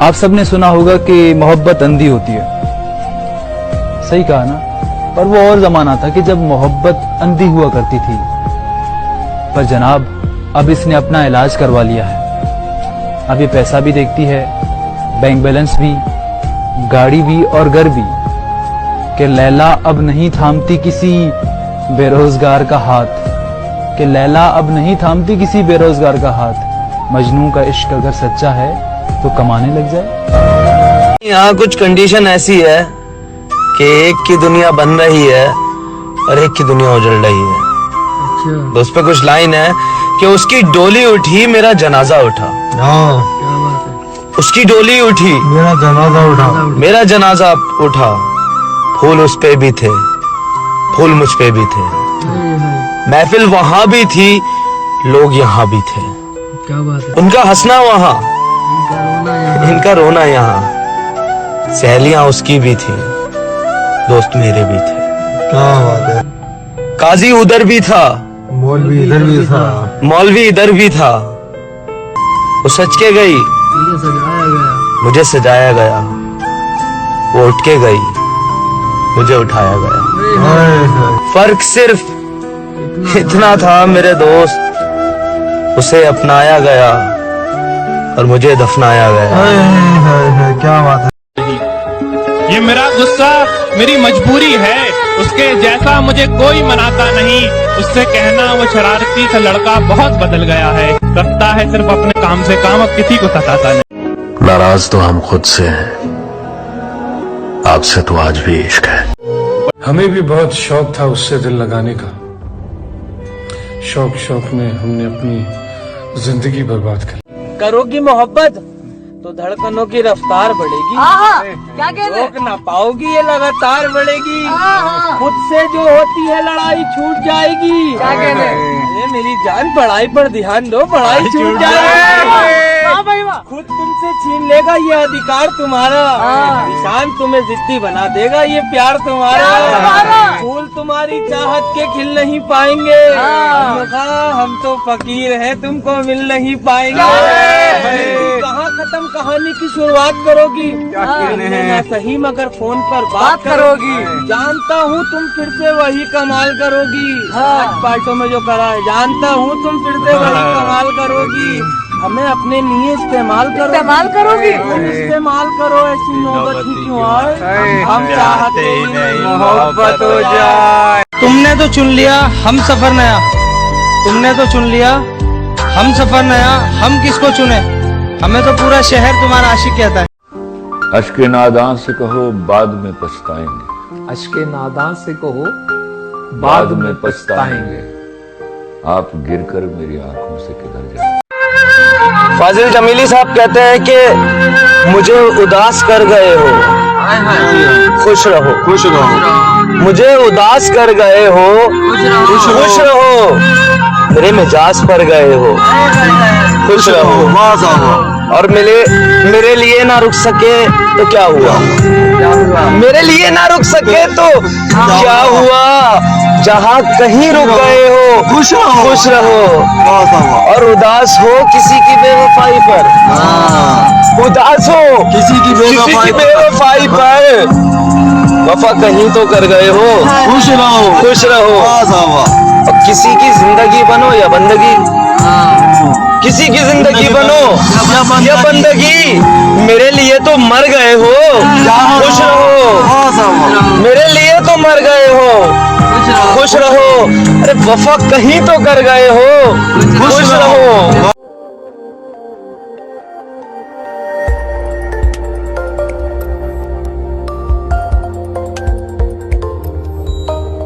आप सबने सुना होगा कि मोहब्बत अंधी होती है। सही कहा ना। पर वो और जमाना था कि जब मोहब्बत अंधी हुआ करती थी। पर जनाब अब इसने अपना इलाज करवा लिया है। अब ये पैसा भी देखती है, बैंक बैलेंस भी, गाड़ी भी और घर भी। कि लैला अब नहीं थामती किसी बेरोजगार का हाथ। कि लैला अब नहीं थामती किसी बेरोजगार का हाथ। मजनू का इश्क अगर सच्चा है तो कमाने लग जाए। यहाँ कुछ कंडीशन ऐसी है कि एक की दुनिया बन रही है और एक की दुनिया उजड़ रही है। अच्छा। तो उस पे कुछ लाइन है कि उसकी डोली उठी मेरा जनाजा उठा। हाँ, क्या बात है। उसकी डोली उठी मेरा जनाजा उठा। मेरा जनाजा उठा। फूल उस पे भी थे, फूल मुझ पे भी थे। महफिल वहां भी थी, लोग यहाँ भी थे। क्या बात है। उनका हंसना वहां, इनका रोना यहाँ। सहेलियां उसकी भी थी, दोस्त मेरे भी थे। क्या बात है। काजी उधर भी था, मौलवी इधर भी था। मौलवी इधर भी था। वो सच के गई, सजाया गया। मुझे सजाया गया। वो उठ के गई, मुझे उठाया गया। फर्क सिर्फ इतना था मेरे दोस्त, उसे अपनाया गया और मुझे दफनाया गया। क्या बात है। ये मेरा गुस्सा मेरी मजबूरी है, उसके जैसा मुझे कोई मनाता नहीं। उससे कहना वो शरारती सा लड़का बहुत बदल गया है, करता है सिर्फ अपने काम से काम, अब किसी को सताता नहीं। नाराज तो हम खुद से हैं, आपसे तो आज भी इश्क है। हमें भी बहुत शौक था उससे दिल लगाने का। शौक में हमने अपनी जिंदगी बर्बाद कर। करोगी मोहब्बत तो धड़कनों की रफ्तार बढ़ेगी। क्या कहते रोक ना पाओगी, ये लगातार बढ़ेगी। खुद से जो होती है लड़ाई छूट जाएगी। क्या कहते अरे मेरी जान, पढ़ाई पर ध्यान दो, पढ़ाई छूट जाएगी। खुद तुमसे छीन लेगा ये अधिकार तुम्हारा। निशान तुम्हें जिद्दी बना देगा ये प्यार तुम्हारा। फूल तुम्हारी चाहत के खिल नहीं पाएंगे। हम तो फकीर हैं, तुमको मिल नहीं पाएंगे। कहाँ खत्म कहानी की शुरुआत करोगी? ना सही मगर फोन पर बात करोगी। जानता हूँ तुम फिर से वही कमाल करोगी। पार्टों में जो करा है, जानता हूँ तुम फिर से वही कमाल करोगी। हमें अपने लिए इस्तेमाल करोगी। इस्तेमाल करो, ऐसी नौबत ही क्यों आए। हम चाहते नहीं मोहब्बत हो जाए। तुमने तो चुन लिया हम सफर नया, तुमने तो चुन लिया हम सफर नया। हम किसको चुने? हमें तो पूरा शहर तुम्हारा आशिक कहता है। अश्के नादान से कहो बाद में पछताएंगे। अश्के नादान से कहो बाद में पछताएंगे। आप गिरकर मेरी आंखों से किधर जाए। फाजिल जमीली साहब कहते हैं कि मुझे उदास कर गए हो, खुश रहो। खुश रहो। मुझे उदास कर गए हो, खुश रहो। मेरे मिजाज पर गए हो, खुश रहो। और मेरे लिए ना रुक सके तो क्या हुआ? मेरे लिए ना रुक सके तो क्या हुआ? जहाँ कहीं रुक गए हो, खुश रहो। और उदास हो किसी की बेवफाई पर, उदास हो किसी की बेवफाई पर। वफा कहीं तो कर गए हो, खुश रहो। अब किसी की जिंदगी बनो या बंदगी, किसी की जिंदगी बनो या बंदगी। मेरे लिए तो मर गए हो, खुश रहो। मेरे लिए तो मर गए हो, खुश रहो। अरे वफा कहीं तो कर गए हो, खुश रहो।